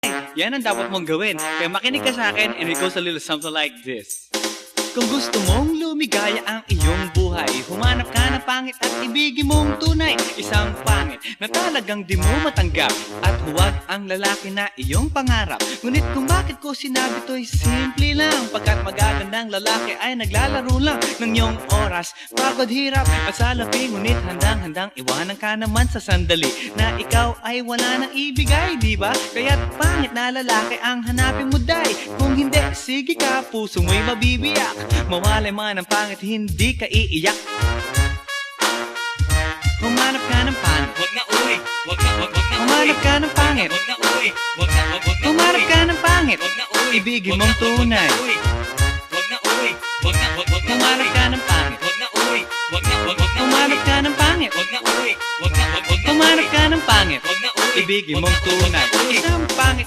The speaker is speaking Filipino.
lalaki. Yan ang dapat mong gawin. Kaya makinig ka sa akin and it goes a little something like this. Kung gusto mong lumigaya ang iyong buhay, humanap ka ng pangit at ibigin mong tunay. Isang pangit na talagang di mo matanggap, at huwag ang lalaki na iyong pangarap. Ngunit kung bakit ko sinabi to'y simple lang, pagkat magagandang lalaki ay naglalaro lang ng iyong oras. Pagod, hirap at salapi, ngunit handang-handang iwanan ka naman sa sandali na ikaw ay wala nang ibigay, diba? Kaya't pangit na lalaki ang hanapin mo, day. Kung hindi, sige ka, puso mo'y mabibiyak. Mawalay man ang pangit, hindi ka iiyak. Humanap ka ng pangit, Wag na uy, wag na humanap ka ng pangit, Wag na uy, wag na humanap ka ng pangit, Wag na uy, ibigin mong tunay. Wag na uy, wag na Humanap ka ng pangit, Wag na uy, wag na humanap ka ng pangit, Wag na uy, wag na humanap ka ng pangit, Wag na uy, ibigin mong tunay. Isang pangit na